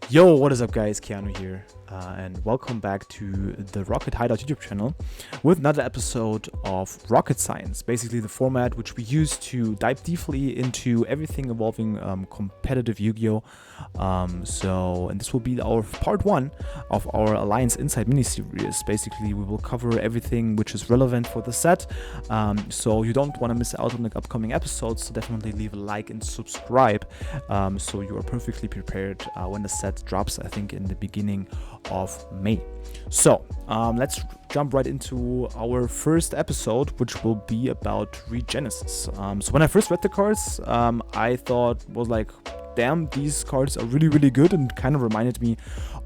Yo, what is up, guys? Keanu here, and welcome back to the Rokket Hideout YouTube channel with another episode of Rocket Science. Basically, the format which we use to dive deeply into everything involving competitive Yu-Gi-Oh! And this will be our part one of our Alliance Insight mini-series. Basically, we will cover everything which is relevant for the set, so you don't want to miss out on the upcoming episodes. So definitely leave a like and subscribe, so you are perfectly prepared when the set drops, I think in the beginning of May. So let's jump right into our first episode, which will be about Regenesis. So when I first read the cards, I thought was like, damn, these cards are really, really good, and kind of reminded me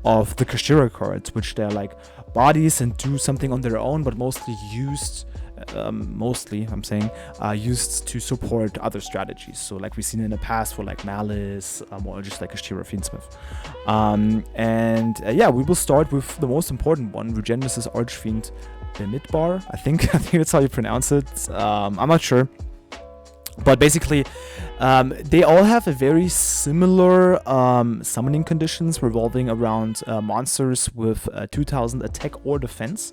of the Kashira cards, which they're like bodies and do something on their own, but mostly used used to support other strategies. So like we've seen in the past for like Malice, or just like a Shira Fiendsmith. We will start with the most important one, Regenesis Archfiend Bemidbar. I think that's how you pronounce it. I'm not sure. But basically, they all have a very similar summoning conditions revolving around monsters with 2000 attack or defense.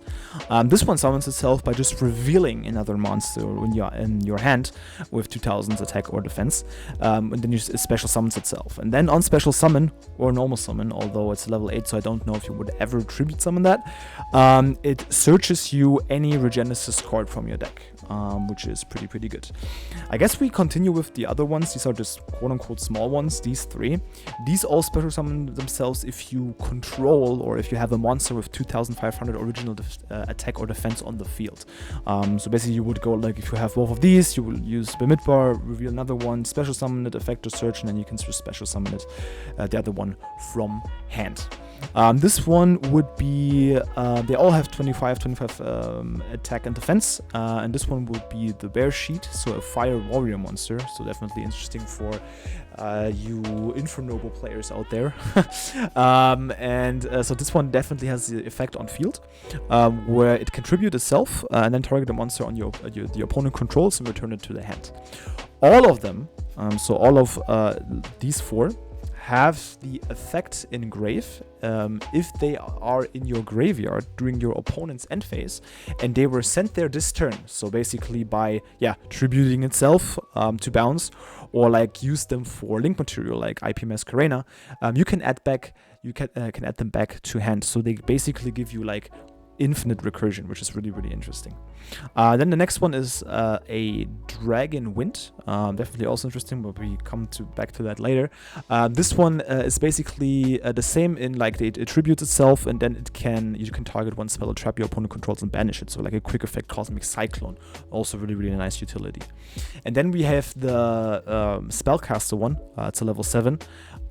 This one summons itself by just revealing another monster in your hand with 2000 attack or defense, and then it special summons itself. And then on special summon or normal summon, although it's level 8, so I don't know if you would ever tribute summon that, it searches you any Regenesis card from your deck, which is pretty good. I guess we continue with the other ones. These are just quote-unquote small ones, these three. These all special summon themselves if you control or if you have a monster with 2500 original attack or defense on the field. So basically you would go like, if you have both of these, you will use Bemidbar, reveal another one, special summon it, effect or search, and then you can just special summon it, the other one from hand. This one would be, they all have 25 attack and defense, and this one would be the Bear Sheet, so a Fire Warrior monster, so definitely interesting for you Infernoble players out there. So this one definitely has the effect on field, where it can tribute itself and then target a monster on the opponent controls and return it to the hand. All of them, so all of these four, have the effect engrave if they are in your graveyard during your opponent's end phase and they were sent there this turn. So basically by tributing itself to bounce, or like use them for link material like IP Masquerena, you can add them back to hand. So they basically give you like infinite recursion, which is really interesting. Then the next one is a Dragon Wind, definitely also interesting, but we come back to that later. This one is basically the same in like it attributes itself, and then you can target one spell or trap your opponent controls and banish it. So like a quick effect Cosmic Cyclone, also really nice utility. And then we have the Spellcaster one. It's a level 7.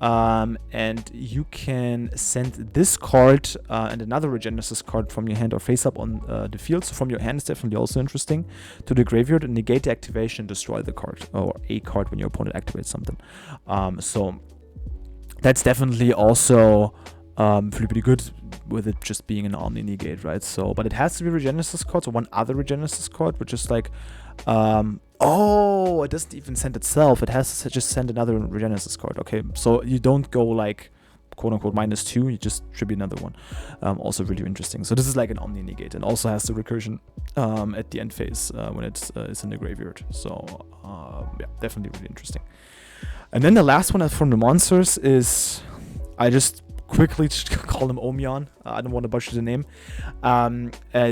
And you can send this card and another Regenesis card from your hand or face up on the field. So from your hand is definitely also interesting, to the graveyard, and negate the activation and destroy the card or a card when your opponent activates something. So that's definitely also pretty good, with it just being an Omni negate, right? So, but it has to be Regenesis card, so one other Regenesis card, which is like it doesn't even send itself. It has to just send another Regenesis card. Okay, so you don't go like quote-unquote -2, you just tribute another one. Also really interesting. So this is like an Omni negate, and also has the recursion at the end phase when it's in the graveyard. So definitely really interesting. And then the last one from the monsters is, I just quickly call him Omion. I don't want to butcher the name.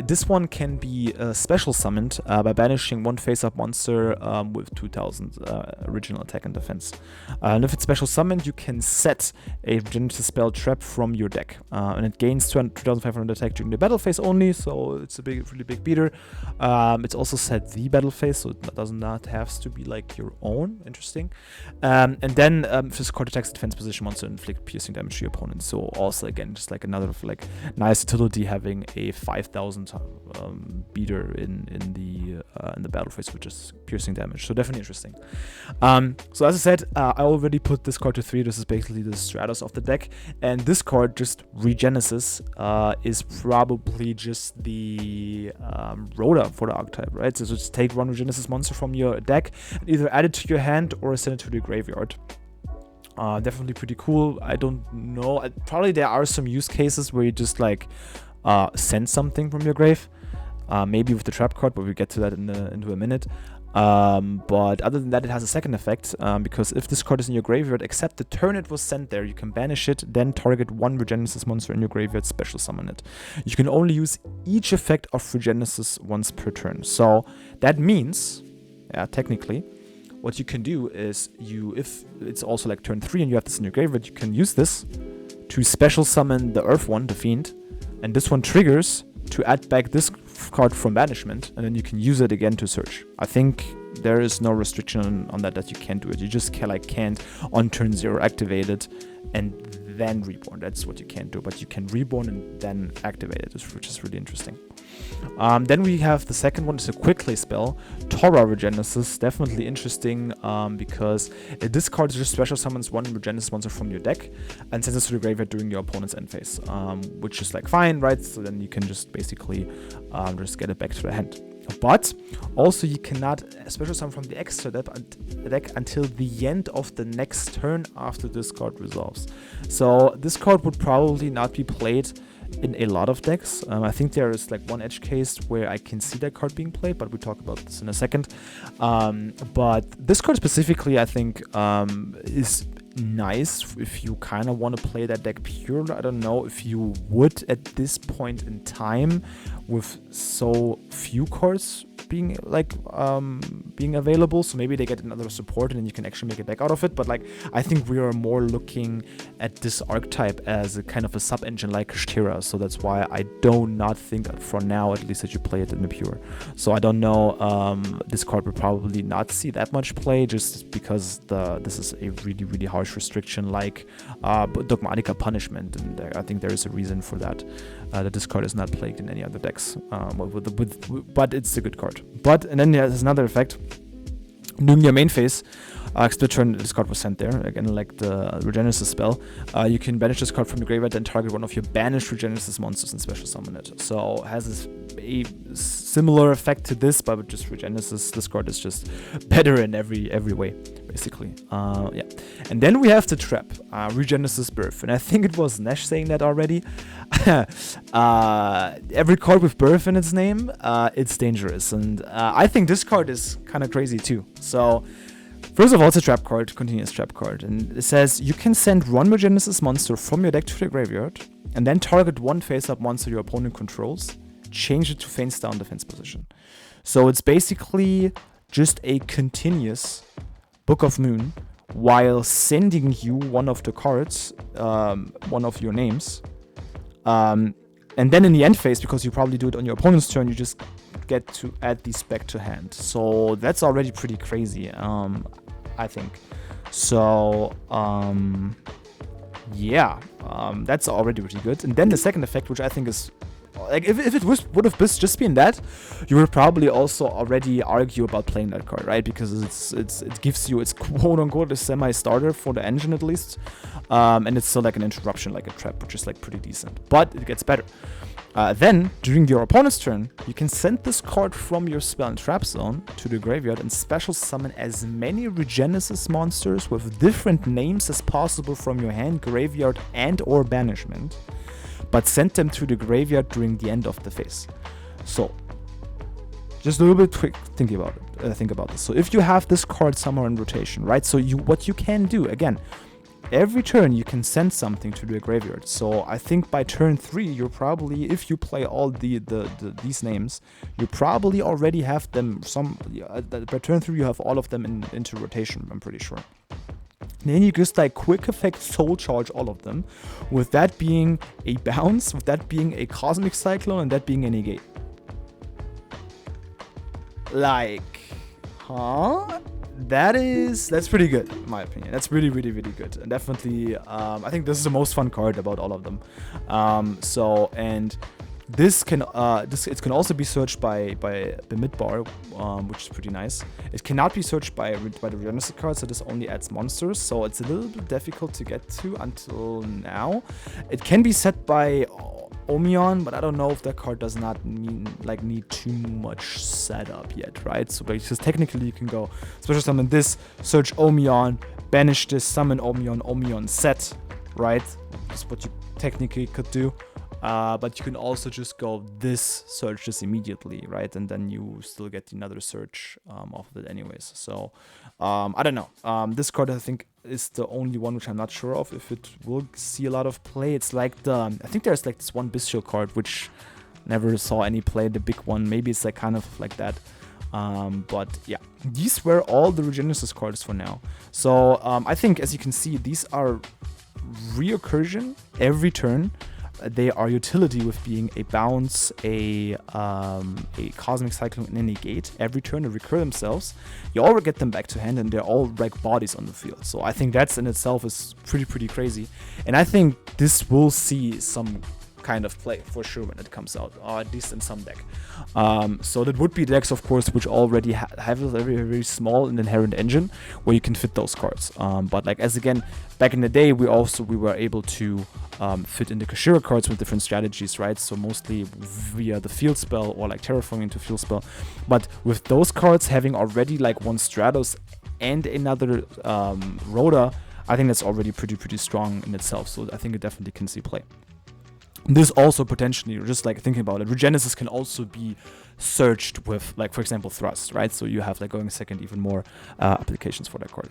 This one can be special summoned by banishing one face-up monster with 2000 original attack and defense. And if it's special summoned, you can set a Regenesis spell trap from your deck, and it gains 2500 attack during the battle phase only. So it's a really big beater. It's also set the battle phase, so it does not have to be like your own. Interesting. And then if this card attacks defense position monster, inflict piercing damage to your opponent. So also again, just like another like nice utility, having a 5000 beater in the battle phase, which is piercing damage. So definitely interesting. So as I said, I already put this card to 3. This is basically the Stratos of the deck, and this card, just Regenesis, is probably just the Rhoda for the archetype, right? So just take one Regenesis monster from your deck and either add it to your hand or send it to the graveyard. Definitely pretty cool. I don't know. Probably there are some use cases where you just like send something from your grave. Maybe with the trap card, but we'll get to that into a minute. But other than that, it has a second effect, because if this card is in your graveyard, except the turn it was sent there, you can banish it, then target one Regenesis monster in your graveyard, special summon it. You can only use each effect of Regenesis once per turn. So that means, technically, what you can do is if it's also like turn 3 and you have this in your graveyard, you can use this to special summon the Earth one, the Fiend, and this one triggers to add back this card from banishment, and then you can use it again to search. I think there is no restriction on that you can't do it. You just can't on turn 0 activate it and then reborn. That's what you can't do, but you can reborn and then activate it, which is really interesting. Then we have the second one, it's a quick play spell, Torah Regenesis. Definitely interesting, because it discards just special summons one Regenesis monster from your deck and sends it to the graveyard during your opponent's end phase, which is like fine, right? So then you can just basically just get it back to the hand. But also you cannot special summon from the extra deck until the end of the next turn after this card resolves. So this card would probably not be played in a lot of decks. I think there is like one edge case where I can see that card being played, but we'll talk about this in a second. But this card specifically, I think, is nice if you kind of want to play that deck pure. I don't know if you would at this point in time with so few cards being like being available, so maybe they get another support and then you can actually make a deck out of it. But like, I think we are more looking at this archetype as a kind of a sub engine like Kashtira, so that's why I do not think, for now at least, that you play it in the pure. So I don't know, this card will probably not see that much play just because this is a really harsh restriction like Dogmatica Punishment, and I think there is a reason for that. That this card is not plagued in any other decks, but it's a good card. And then there's another effect. During your main phase, split turn, this card was sent there, again like the Regenesis spell. You can banish this card from the graveyard and target one of your banished Regenesis monsters and special summon it. So it has a similar effect to this, but with just Regenesis. This card is just better in every way, basically. And then we have the trap, Regenesis Birth, and I think it was Nash saying that already. Every card with Birth in its name, it's dangerous, and I think this card is kind of crazy too. So first of all, it's a trap card, continuous trap card, and it says you can send one Regenesis monster from your deck to the graveyard and then target one face-up monster your opponent controls, change it to face down defense position. So it's basically just a continuous Book of Moon while sending you one of the cards, one of your names. And then in the end phase, because you probably do it on your opponent's turn, you just get to add these back to hand. So that's already pretty crazy, I think. So, that's already pretty good. And then the second effect, which I think is, like, if it would have just been that, you would probably also already argue about playing that card, right? Because it gives you, it's quote unquote a semi-starter for the engine at least, and it's still like an interruption, like a trap, which is like pretty decent. But it gets better. Then during your opponent's turn, you can send this card from your spell and trap zone to the graveyard and special summon as many Regenesis monsters with different names as possible from your hand, graveyard, and/or banishment, but send them to the graveyard during the end of the phase. So, just a little bit quick think about this. So if you have this card somewhere in rotation, right? So what you can do, again, every turn you can send something to the graveyard. So I think by turn 3, you're probably, if you play all these names, you probably already have them by turn 3 you have all of them into rotation, I'm pretty sure. Then you just like quick effect soul charge all of them, with that being a bounce, with that being a cosmic cyclone, and that being a negate. Like, huh? That's pretty good in my opinion. That's really good, and definitely I think this is the most fun card about all of them. And this can also be searched by the midbar, which is pretty nice. It cannot be searched by the Regenesis card, so this only adds monsters, so it's a little bit difficult to get to until now. It can be set by Omion, but I don't know if that card does not need too much setup yet, right? So because technically you can go special summon this, search Omion, banish this, summon Omnion set, right? That's what you technically could do. But you can also just go this, search this immediately, right? And then you still get another search off of it anyways. So I don't know. This card I think is the only one which I'm not sure of if it will see a lot of play. It's like I think there's like this one Bestial card which never saw any play, the big one. Maybe it's like kind of like that. But yeah, these were all the Regenesis cards for now. So I think, as you can see, these are reoccursion every turn. They are utility with being a bounce, a cosmic cyclone, and a negate. Every turn they recur themselves. You all get them back to hand, and they're all like bodies on the field. So I think that's in itself is pretty crazy. And I think this will see some kind of play for sure when it comes out, or at least in some deck. So that would be decks, of course, which already have a very small and inherent engine where you can fit those cards. But like, as again, back in the day, we were able to fit in the Kashira cards with different strategies, right? So mostly via the field spell or like terraforming into field spell. But with those cards having already like one Stratos and another Rhoda, I think that's already pretty strong in itself. So I think it definitely can see play. This also potentially, just like thinking about it, Regenesis can also be searched with, like, for example, Thrust, right? So you have, like, going second, even more applications for that card.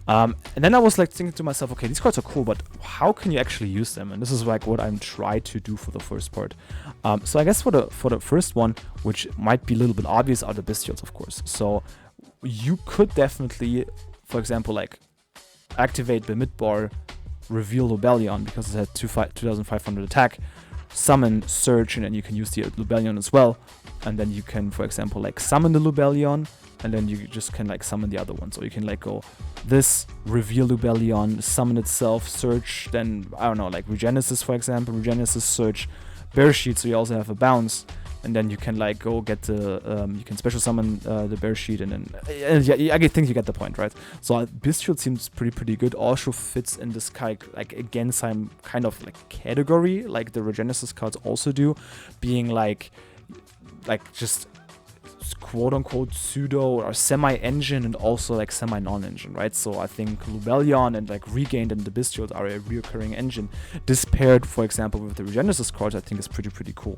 And then I was, like, thinking to myself, okay, these cards are cool, but how can you actually use them? And this is, like, what I'm trying to do for the first part. So I guess for the first one, which might be a little bit obvious, are the Bestials, of course. So you could definitely, for example, like, activate the mid-bar, reveal Lubellion because it had 2500 attack, summon Surge, and then you can use the Lubellion as well. And then you can, for example, like summon the Lubellion, and then you just can like summon the other one. So you can like go this, reveal Lubellion, summon itself, Surge, then I don't know, like Regenesis, for example, Regenesis, Surge, Bear Sheet, so you also have a bounce. And then you can like go get the, you can special summon the Bear Sheet, and then, yeah, I think you get the point, right? So Bestial seems pretty good. Also fits in this like again, some kind of like category, like the Regenesis cards also do, being like just quote unquote pseudo or semi-engine and also like semi-non-engine, right? So I think Lubellion and like Regained and the Bestials are a recurring engine. This paired, for example, with the Regenesis cards, I think is pretty cool.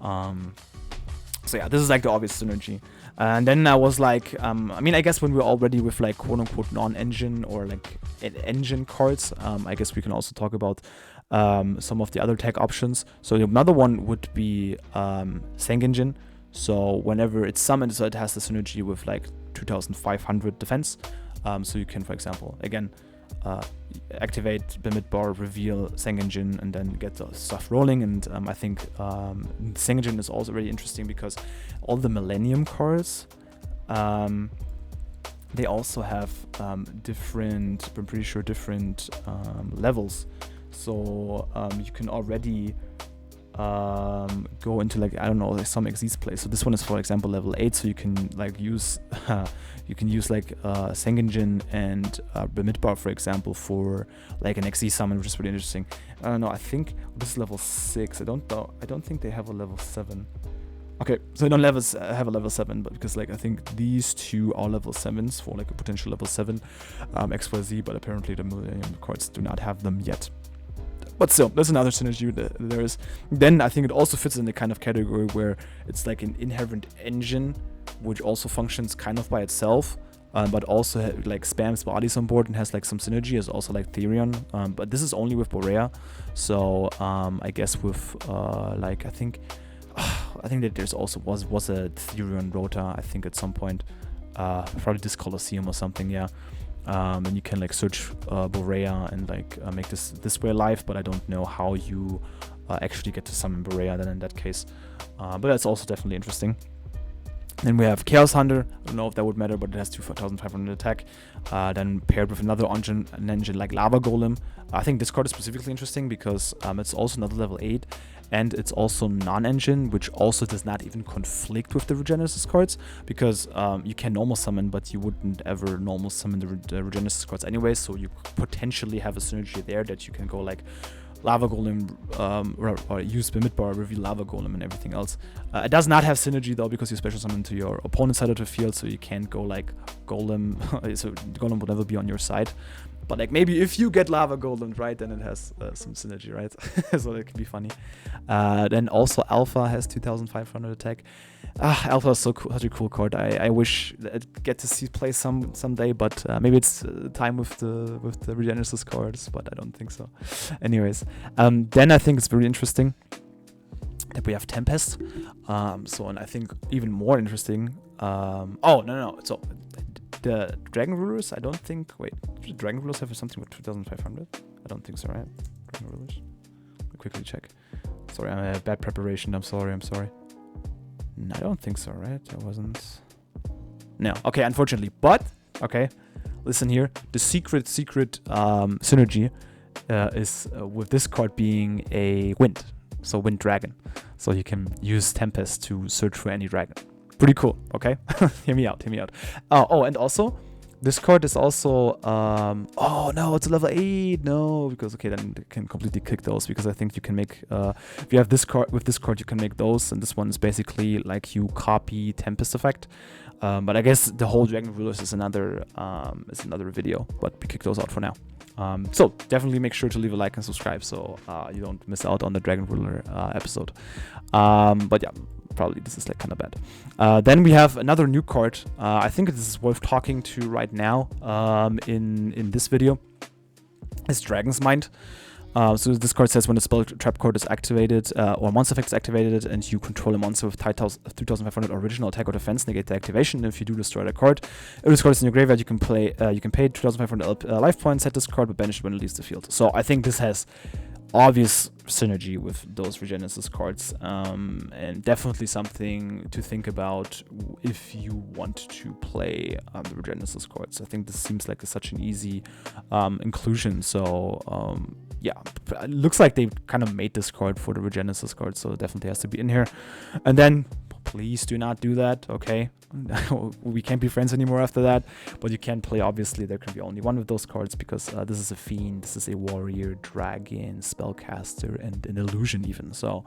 So yeah, this is like the obvious synergy. And then I was like, I mean, I guess when we're already with like quote-unquote non-engine or like engine cards, I guess we can also talk about some of the other tech options. So another one would be Sengengin. So whenever it's summoned, so it has the synergy with like 2500 defense. So you can, for example, again, activate the midbar, reveal Sengengin, and then get the stuff rolling. And I think Sengengin is also very interesting because all the Millennium cards, they also have different, I'm pretty sure, different levels. So you can already go into like, I don't know, like some Xyz play. So this one is, for example, level 8, so you can like use like Sengengin and Bemidbar, for example, for like an Xyz summon, which is pretty interesting. I don't know, I think this is level 6. I don't think they have a level 7. Okay, so they don't have a level 7, but because like I think these two are level 7s for like a potential level 7 XYZ, but apparently the Millennium cards do not have them yet. But still, there's another synergy there is. Then I think it also fits in the kind of category where it's like an inherent engine, which also functions kind of by itself, but also like spams bodies on board and has like some synergy. Is also like Therion, but this is only with Borea. So I guess with like I think that there's also was a Therion Rota, I think at some point, probably this Colosseum or something, yeah. And you can like search Borea and like make this way live, but I don't know how you actually get to summon Borea then in that case. But that's also definitely interesting. Then we have Chaos Hunter. I don't know if that would matter, but it has 2500 attack. Then paired with an engine like Lava Golem. I think this card is specifically interesting because it's also another level 8. And it's also non-engine, which also does not even conflict with the Regenesis cards, because you can normal summon, but you wouldn't ever normal summon the Regenesis cards anyway, so you potentially have a synergy there that you can go like Lava Golem, or use the midbar, reveal Lava Golem and everything else. It does not have synergy though, because you special summon to your opponent's side of the field, so you can't go like Golem, so Golem would never be on your side. But like maybe if you get Lava Golem, right, then it has some synergy, right? So that can be funny. Then also Alpha has 2,500 attack. Alpha is such a cool card. I wish I'd get to see play someday, but maybe it's time with the Regenesis cards, but I don't think so. Anyways, then I think it's very interesting that we have Tempest. And I think even more interesting. No. So the Dragon Rulers, I don't think. Wait, do the Dragon Rulers have something with 2,500? I don't think so, right? Dragon Rulers. Let me quickly check. Sorry, I had bad preparation. I'm sorry. No, I don't think so, right? I wasn't. No. Okay, unfortunately. But, okay, listen here. The secret synergy is with this card being a wind. So Wind Dragon. So you can use Tempest to search for any dragon. Pretty cool, okay? Hear me out. And also, this card is also... oh, no, it's a level 8. No, because, okay, then you can completely kick those, because I think you can make... if you have this card, with this card, you can make those, and this one is basically like you copy Tempest effect. But I guess the whole Dragon Rulers is another video, but we kick those out for now. So definitely make sure to leave a like and subscribe, so you don't miss out on the Dragon Ruler episode. But yeah, probably this is like kind of bad. Then we have another new card. I think this is worth talking to right now in this video. It's Dragon's Mind. So this card says when the spell trap card is activated or monster effect is activated and you control a monster with 2,500 original attack or defense, negate the activation. If you do, destroy the card. If this card is in your graveyard, you can pay 2,500 life points, set this card, but banish it when it leaves the field. So I think this has obvious synergy with those Regenesis cards, and definitely something to think about if you want to play the Regenesis cards. I think this seems like such an easy inclusion. So yeah, it looks like they kind of made this card for the Regenesis card, so it definitely has to be in here. And then please do not do that, okay? We can't be friends anymore after that, but you can play, obviously there can be only one of those cards, because this is a fiend, this is a warrior, dragon, spellcaster, and an illusion even. So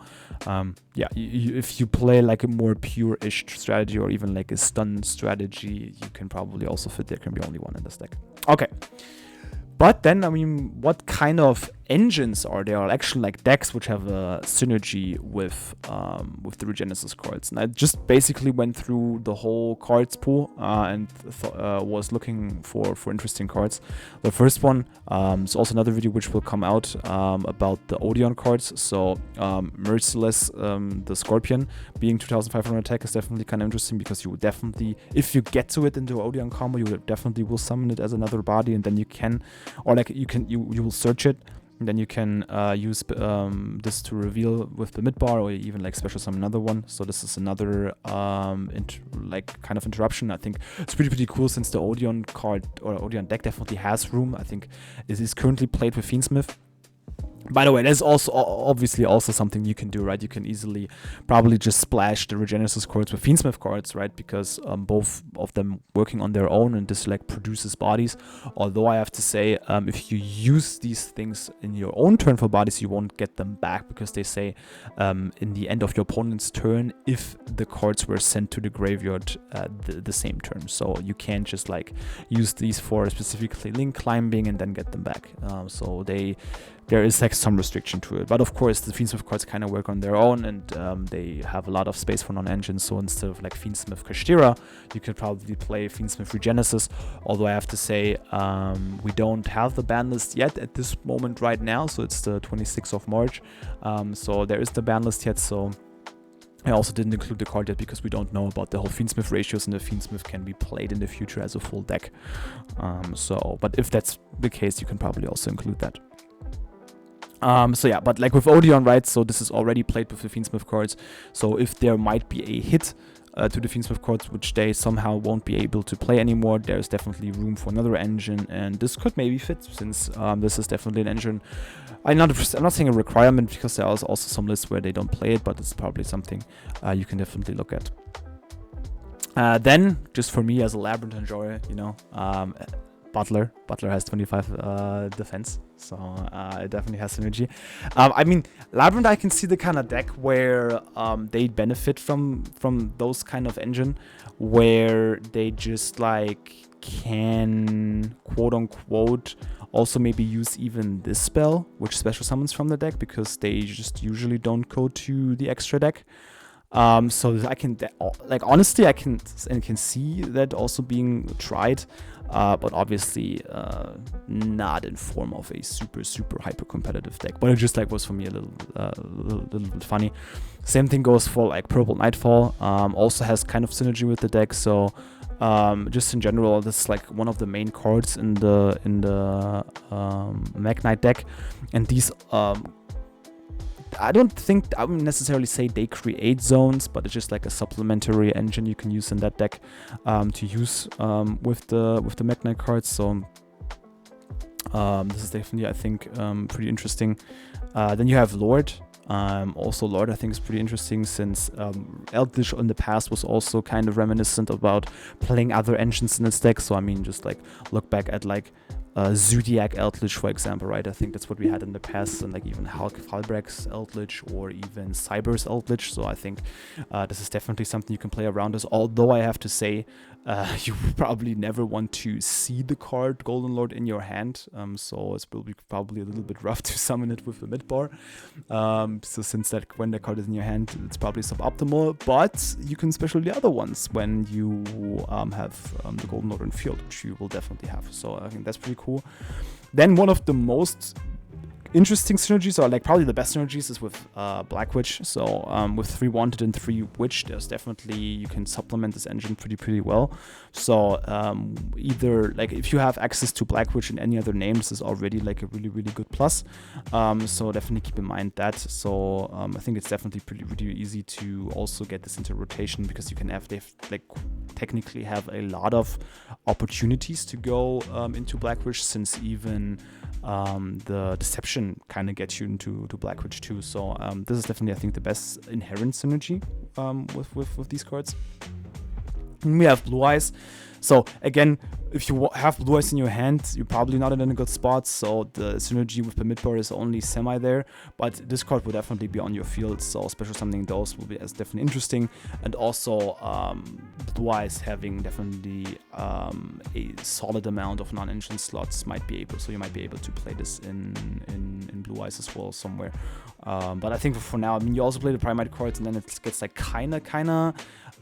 yeah, if you play like a more pure-ish strategy, or even like a stun strategy, you can probably also fit. There can be only one in this deck. Okay. But then, I mean, what kind of engines are there? Actually, like decks which have a synergy with the Regenesis cards. And I just basically went through the whole cards pool and was looking for interesting cards. The first one is also another video which will come out about the Odeon cards. So Merciless, the Scorpion, being 2,500 attack is definitely kind of interesting, because you would definitely, if you get to it into Odeon combo, you definitely will summon it as another body, and then you can, or like you will search it. And then you can use this to reveal with the midbar, or even like special summon another one. So this is another like kind of interruption. I think it's pretty cool, since the Odeon card or Odeon deck definitely has room. I think it is currently played with Fiendsmith. By the way, there's also obviously also something you can do, right? You can easily probably just splash the Regenesis cards with Fiendsmith cards, right? Because both of them working on their own, and this like produces bodies. Although I have to say, if you use these things in your own turn for bodies, you won't get them back, because they say in the end of your opponent's turn, if the cards were sent to the graveyard the same turn. So you can't just like use these for specifically link climbing and then get them back. So there is like some restriction to it, but of course the Fiendsmith cards kind of work on their own, and they have a lot of space for non-engines. So instead of like Fiendsmith Kashtira, you could probably play Fiendsmith Regenesis. Although I have to say, we don't have the ban list yet at this moment right now, so it's the 26th of March. So there is the ban list yet, so I also didn't include the card yet, because we don't know about the whole Fiendsmith ratios, and the Fiendsmith can be played in the future as a full deck. But if that's the case, you can probably also include that. So yeah, but like with Odeon, right, so this is already played with the Fiendsmith cards, so if there might be a hit to the Fiendsmith cards, which they somehow won't be able to play anymore, there's definitely room for another engine, and this could maybe fit, since this is definitely an engine. I'm not saying a requirement, because there are also some lists where they don't play it, but it's probably something you can definitely look at. Then, just for me as a Labyrinth enjoyer, you know, Butler has 25 defense, so it definitely has synergy. I mean, Labyrinth, I can see the kind of deck where they benefit from those kind of engine, where they just like can quote unquote also maybe use even this spell, which special summons from the deck, because they just usually don't go to the extra deck. So I can like honestly I can see that also being tried, but obviously not in form of a super hyper competitive deck. But it just like was for me a little bit funny. Same thing goes for like Purple Nightfall. Also has kind of synergy with the deck. So just in general, this is like one of the main cards in the Mag Knight deck, and these I wouldn't necessarily say they create zones, but it's just like a supplementary engine you can use in that deck to use with the Mag Knight cards. So this is definitely, I think, pretty interesting. Then you have Lord. Also Lord, I think, is pretty interesting, since Eldritch in the past was also kind of reminiscent about playing other engines in its deck. So I mean, just like look back at like Zodiac Eldritch, for example, right? I think that's what we had in the past, and like even Halbrax's Eldritch, or even Cyber's Eldritch. So I think this is definitely something you can play around as. Although I have to say, you probably never want to see the card Golden Lord in your hand. So it will be probably a little bit rough to summon it with the midbar. So since that when the card is in your hand, it's probably suboptimal. But you can special the other ones when you have the Golden Lord in field, which you will definitely have. So I think that's pretty cool. Then one of the most interesting synergies, or like probably the best synergies, is with Black Witch. So with 3 Wanted and 3 Witch, there's definitely, you can supplement this engine pretty well. So either like if you have access to Black Witch in any other name, this is already like a really good plus. So definitely keep in mind that. So I think it's definitely pretty easy to also get this into rotation, because you can have like technically have a lot of opportunities to go into Black Witch, since even the Deception kind of gets you into Black Witch too. So this is definitely, I think, the best inherent synergy with these cards. And we have Blue Eyes. So again, if you have Blue Eyes in your hand, you're probably not in a good spot. So the synergy with the midbar is only semi there, but this card will definitely be on your field. So special summoning those will be as definitely interesting. And also Blue Eyes having definitely a solid amount of non-engine slots might be able. So you might be able to play this in Blue Eyes as well somewhere. But I think for now, I mean, you also play the Primate cards, and then it gets like kind of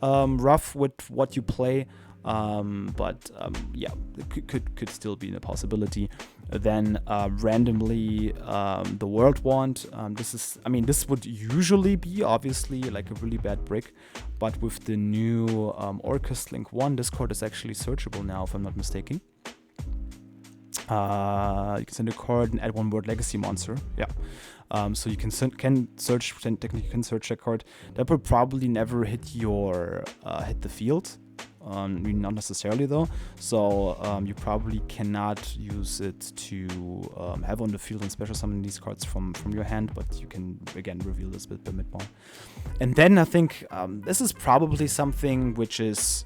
rough with what you play. Yeah, it could still be a possibility. Then randomly the World Wand. This would usually be obviously like a really bad brick, but with the new Orcust Link 1, this card is actually searchable now, if I'm not mistaken. You can send a card and add 1 World Legacy monster. Yeah. So you can search that card. That would probably never hit the field. Not necessarily though. So you probably cannot use it to have on the field and special summon these cards from your hand, but you can again reveal this with the midbar. And then I think this is probably something which is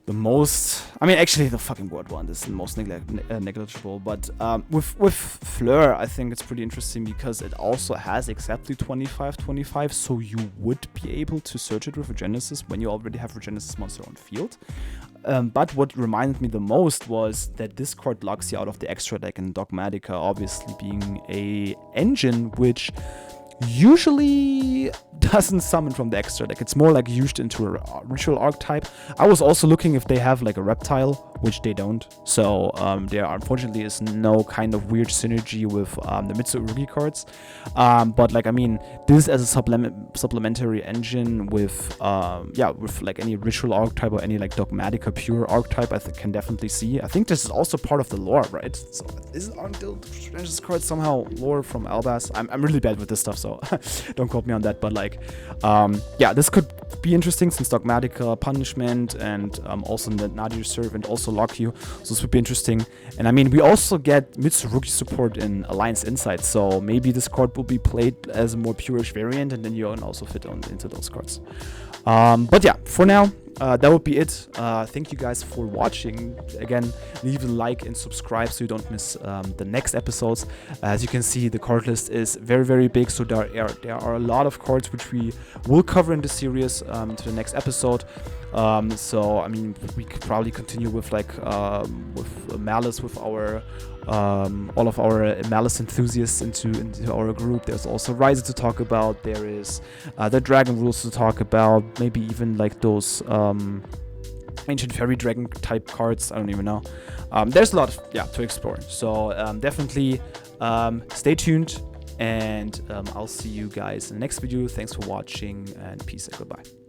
the most, actually the fucking word one is the most negligible, but with Fleur, I think it's pretty interesting because it also has exactly 25/25, so you would be able to search it with Regenesis when you already have Regenesis monster on field. But what reminded me the most was that this card locks you out of the extra deck, and Dogmatica obviously being a engine which usually doesn't summon from the extra deck. It's more like used into a ritual archetype. I was also looking if they have like a reptile, which they don't. So there unfortunately is no kind of weird synergy with the Mitsurugi cards. But like, this as a supplementary engine with like any ritual archetype or any like Dogmatica pure archetype, I can definitely see. I think this is also part of the lore, right? So aren't these cards somehow lore from Albas? I'm really bad with this stuff, so don't quote me on that. But like, this could be interesting since Dogmatica punishment and also Nadir Servant also lock you, so this would be interesting. And we also get Mitsurugi support in Alliance Insight, so maybe this card will be played as a more purish variant, and then you can also fit into those cards. But yeah, for now, that would be it. Thank you guys for watching. Again, leave a like and subscribe so you don't miss the next episodes. As you can see, the card list is very, very big, so there are a lot of cards which we will cover in the series to the next episode. So I mean, we could probably continue with with Malice, with our all of our Malice enthusiasts into our group. There's also Ryza to talk about. There is the Dragon Rules to talk about. Maybe even like those Ancient Fairy Dragon type cards. I don't even know. There's a lot to explore. So definitely stay tuned, and I'll see you guys in the next video. Thanks for watching, and peace and goodbye.